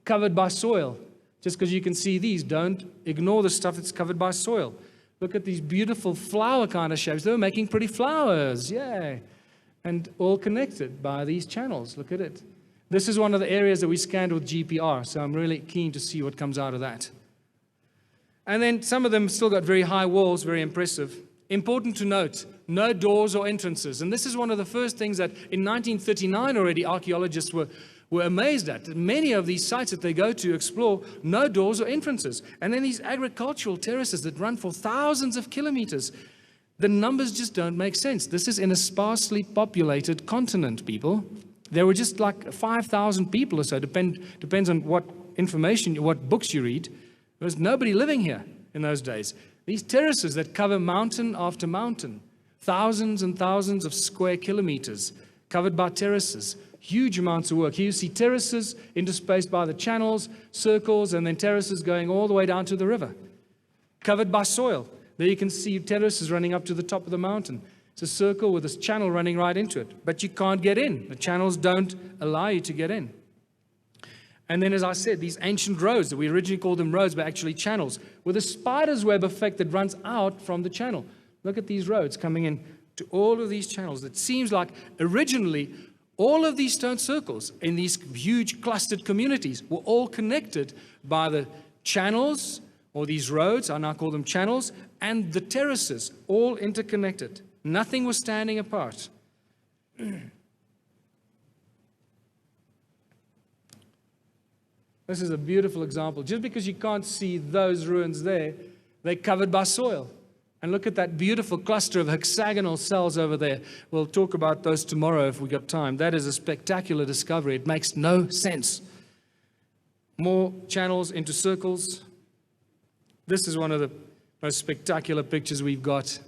covered by soil. Just because you can see these, don't ignore the stuff that's covered by soil. Look at these beautiful flower kind of shapes. They were making pretty flowers, yay. And all connected by these channels. Look at it. This is one of the areas that we scanned with GPR, so I'm really keen to see what comes out of that. And then some of them still got very high walls, very impressive. Important to note, no doors or entrances. And this is one of the first things that in 1939 already archaeologists were amazed at. Many of these sites that they go to explore, no doors or entrances. And then these agricultural terraces that run for thousands of kilometers. The numbers just don't make sense. This is in a sparsely populated continent, people. There were just like 5,000 people or so, depends on what information, what books you read. There was nobody living here in those days. These terraces that cover mountain after mountain, thousands and thousands of square kilometers covered by terraces, huge amounts of work. Here you see terraces interspaced by the channels, circles, and then terraces going all the way down to the river, covered by soil. There you can see terraces running up to the top of the mountain. It's a circle with this channel running right into it, but you can't get in. The channels don't allow you to get in. And then, as I said, these ancient roads that we originally called them roads, but actually channels, with a spider's web effect that runs out from the channel. Look at these roads coming in to all of these channels. It seems like originally all of these stone circles in these huge clustered communities were all connected by the channels, or these roads, I now call them channels, and the terraces, all interconnected. Nothing was standing apart. This is a beautiful example. Just because you can't see those ruins there, they're covered by soil. And look at that beautiful cluster of hexagonal cells over there. We'll talk about those tomorrow if we got time. That is a spectacular discovery. It makes no sense. More channels into circles. This is one of the most spectacular pictures we've got.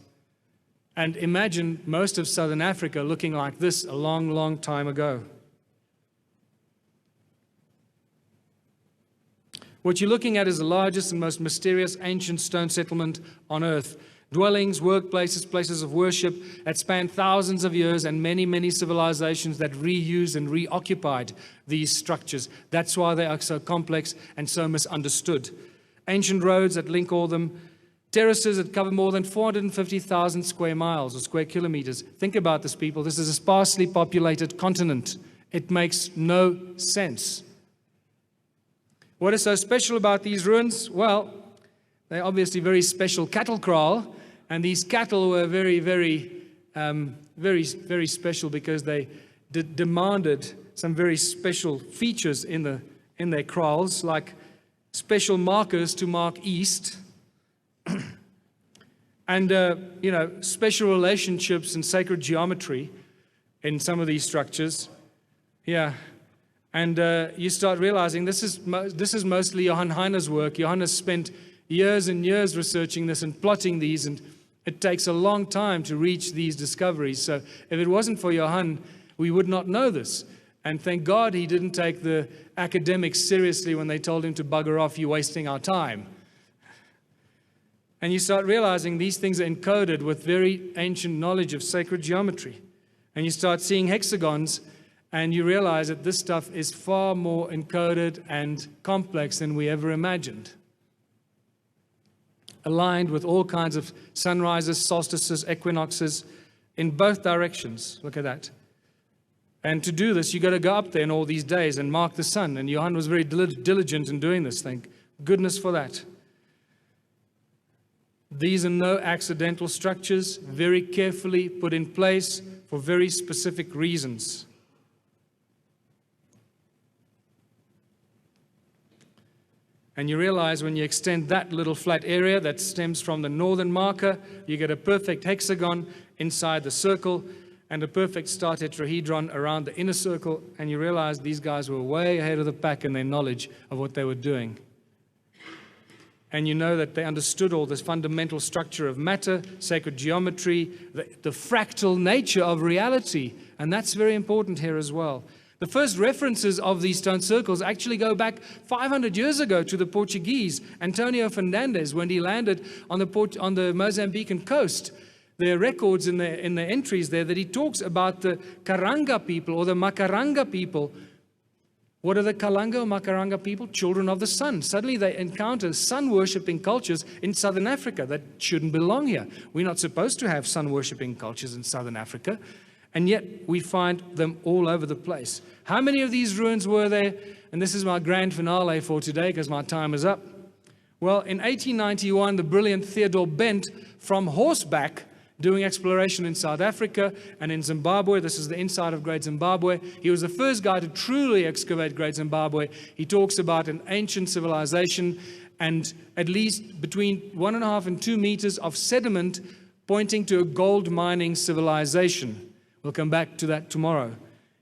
And imagine most of Southern Africa looking like this a long, long time ago. What you're looking at is the largest and most mysterious ancient stone settlement on earth. Dwellings, workplaces, places of worship that span thousands of years and many, many civilizations that reused and reoccupied these structures. That's why they are so complex and so misunderstood. Ancient roads that link all them. Terraces that cover more than 450,000 square miles or square kilometers. Think about this, people. This is a sparsely populated continent. It makes no sense. What is so special about these ruins? Well, they're obviously very special cattle kraal, and these cattle were very, very special because they demanded some very special features in their kraals, like special markers to mark east, and special relationships and sacred geometry in some of these structures. Yeah. And you start realizing this is mostly Johan Heine's work. Johan has spent years and years researching this and plotting these, and it takes a long time to reach these discoveries. So if it wasn't for Johan, we would not know this. And thank God he didn't take the academics seriously when they told him to bugger off, you're wasting our time. And you start realizing these things are encoded with very ancient knowledge of sacred geometry. And you start seeing hexagons, and you realize that this stuff is far more encoded and complex than we ever imagined. Aligned with all kinds of sunrises, solstices, equinoxes in both directions. Look at that. And to do this, you've got to go up there in all these days and mark the sun. And Johan was very diligent in doing this. Thank goodness for that. These are no accidental structures, very carefully put in place for very specific reasons. And you realize when you extend that little flat area that stems from the northern marker, you get a perfect hexagon inside the circle and a perfect star tetrahedron around the inner circle. And you realize these guys were way ahead of the pack in their knowledge of what they were doing. And you know that they understood all this fundamental structure of matter, sacred geometry, the fractal nature of reality. And that's very important here as well. The first references of these stone circles actually go back 500 years ago to the Portuguese, Antonio Fernandes, when he landed on the Mozambican coast. There are records in the entries there that he talks about the Karanga people or the Makaranga people What are the Kalanga or Makaranga people? Children of the sun. Suddenly they encounter sun-worshipping cultures in southern Africa that shouldn't belong here. We're not supposed to have sun-worshipping cultures in southern Africa, and yet we find them all over the place. How many of these ruins were there? And this is my grand finale for today because my time is up. Well, in 1891, the brilliant Theodore Bent, from horseback, doing exploration in South Africa and in Zimbabwe. This is the inside of Great Zimbabwe. He was the first guy to truly excavate Great Zimbabwe. He talks about an ancient civilization and at least between 1.5 and 2 meters of sediment pointing to a gold mining civilization. We'll come back to that tomorrow.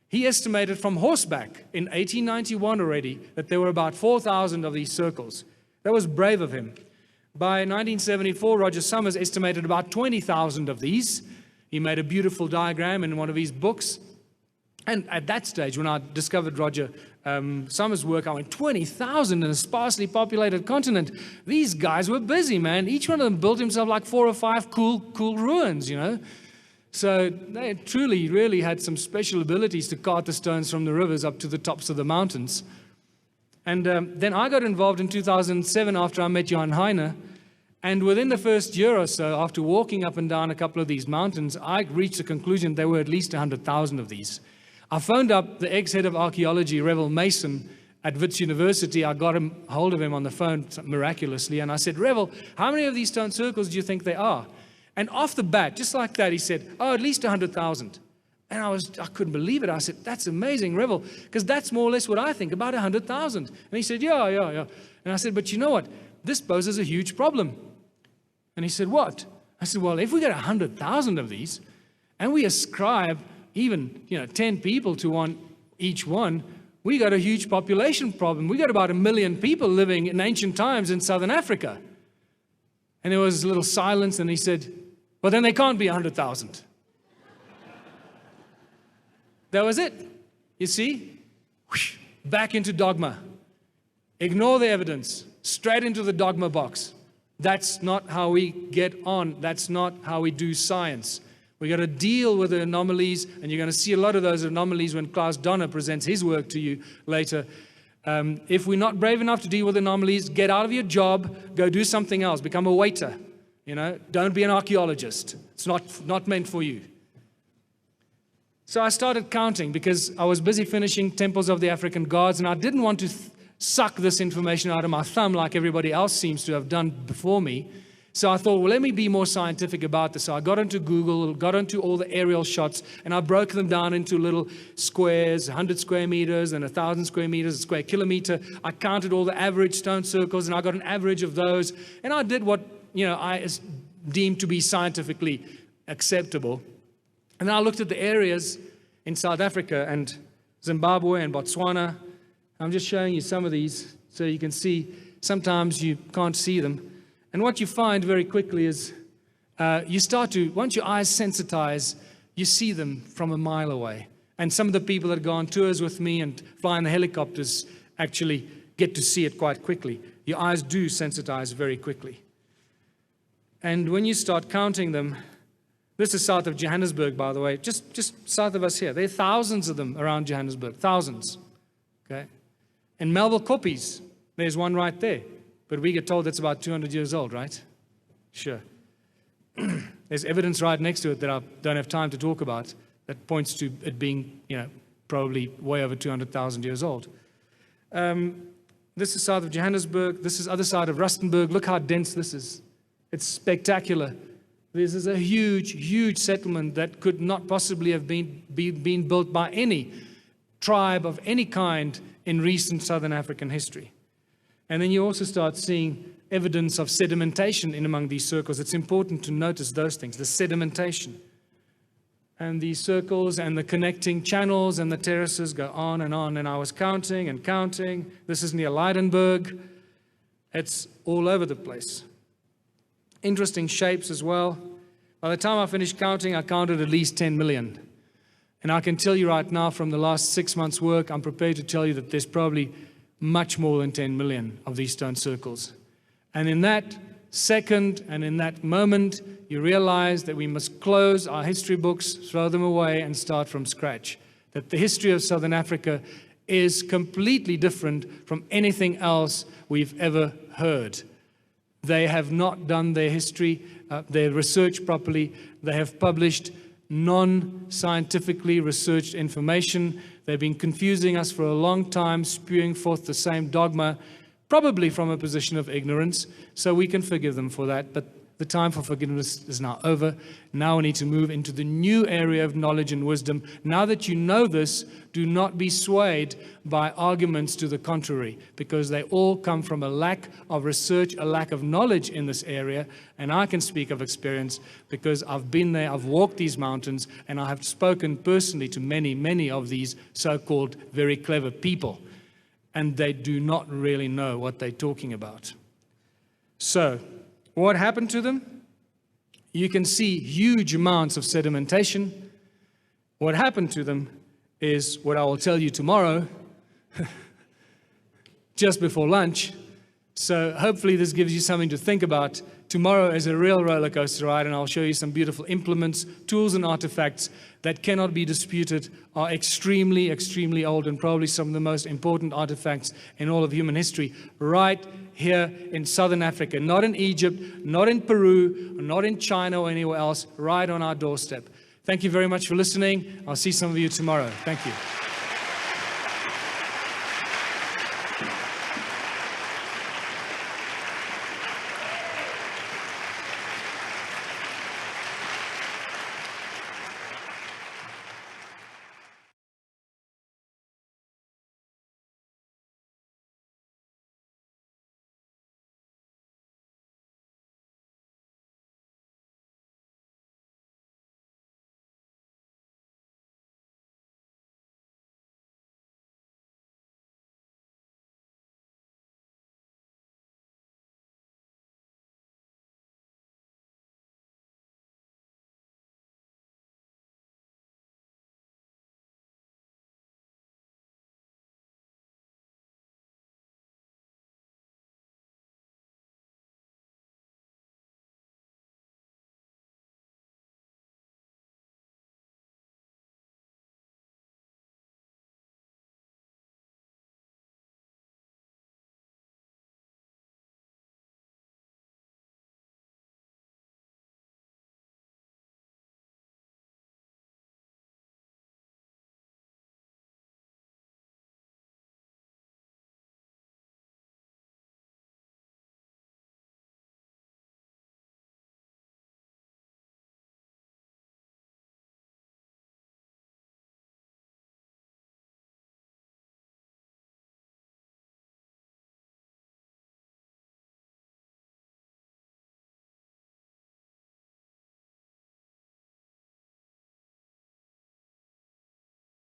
He estimated from horseback in 1891 already that there were about 4,000 of these circles. That was brave of him. By 1974, Roger Summers estimated about 20,000 of these. He made a beautiful diagram in one of his books. And at that stage, when I discovered Roger Summers' work, I went, 20,000 in a sparsely populated continent. These guys were busy, man. Each one of them built himself like 4 or 5 cool ruins, you know. So they truly, really had some special abilities to cart the stones from the rivers up to the tops of the mountains. And then I got involved in 2007 after I met Johan Heine. And within the first year or so, after walking up and down a couple of these mountains, I reached the conclusion there were at least 100,000 of these. I phoned up the ex-head of archaeology, Revel Mason, at Wits University. I got hold of him on the phone miraculously. And I said, Revel, how many of these stone circles do you think there are? And off the bat, just like that, he said, oh, at least 100,000. And I couldn't believe it. I said, that's amazing, Revel, because that's more or less what I think, about 100,000. And he said, yeah. And I said, but you know what? This poses a huge problem. And he said, what? I said, well, if we get 100,000 of these, and we ascribe even 10 people to each one, we got a huge population problem. We got about 1 million people living in ancient times in southern Africa. And there was a little silence, and he said, well, then they can't be 100,000. That was it. You see? Whoosh, back into dogma. Ignore the evidence. Straight into the dogma box. That's not how we get on. That's not how we do science. We got to deal with the anomalies, and you're going to see a lot of those anomalies when Klaus Dona presents his work to you later. If we're not brave enough to deal with anomalies, get out of your job, go do something else, become a waiter. Don't be an archaeologist. It's not meant for you. So I started counting because I was busy finishing Temples of the African Gods, and I didn't want to suck this information out of my thumb like everybody else seems to have done before me. So I thought, well, let me be more scientific about this. So I got into Google, got into all the aerial shots, and I broke them down into little squares, 100 square meters and 1,000 square meters, a square kilometer. I counted all the average stone circles, and I got an average of those. And I did what I deemed to be scientifically acceptable. And then I looked at the areas in South Africa and Zimbabwe and Botswana. I'm just showing you some of these so you can see. Sometimes you can't see them. And what you find very quickly is you start to, once your eyes sensitize, you see them from a mile away. And some of the people that go on tours with me and fly in the helicopters actually get to see it quite quickly. Your eyes do sensitize very quickly. And when you start counting them, this is south of Johannesburg, by the way, just south of us here. There are thousands of them around Johannesburg, thousands. Okay? And Melville Koppies, there's one right there. But we get told that's about 200 years old, right? Sure. There's evidence right next to it that I don't have time to talk about that points to it being, probably way over 200,000 years old. This is south of Johannesburg. This is other side of Rustenburg. Look how dense this is. It's spectacular. This is a huge, huge settlement that could not possibly have been built by any tribe of any kind in recent Southern African history. And then you also start seeing evidence of sedimentation in among these circles. It's important to notice those things, the sedimentation. And these circles and the connecting channels and the terraces go on. And I was counting and counting. This is near Leidenburg. It's all over the place. Interesting shapes as well. By the time I finished counting, I counted at least 10 million. And I can tell you right now from the last 6 months' work, I'm prepared to tell you that there's probably much more than 10 million of these stone circles. And in that second and in that moment, you realize that we must close our history books, throw them away, and start from scratch. That the history of Southern Africa is completely different from anything else we've ever heard. They have not done their history, their research properly. They have published non-scientifically researched information. They've been confusing us for a long time, spewing forth the same dogma, probably from a position of ignorance, so we can forgive them for that. But the time for forgiveness is now over. Now we need to move into the new area of knowledge and wisdom. Now that you know this, do not be swayed by arguments to the contrary, because they all come from a lack of research, a lack of knowledge in this area. And I can speak of experience because I've been there, I've walked these mountains, and I have spoken personally to many, many of these so-called very clever people. And they do not really know what they're talking about. So, what happened to them? You can see huge amounts of sedimentation. What happened to them is what I will tell you tomorrow, just before lunch. So hopefully this gives you something to think about. Tomorrow is a real roller coaster ride, and I'll show you some beautiful implements, tools, and artifacts that cannot be disputed, are extremely, extremely old, and probably some of the most important artifacts in all of human history, right here in Southern Africa, not in Egypt, not in Peru, not in China or anywhere else, right on our doorstep. Thank you very much for listening. I'll see some of you tomorrow. Thank you.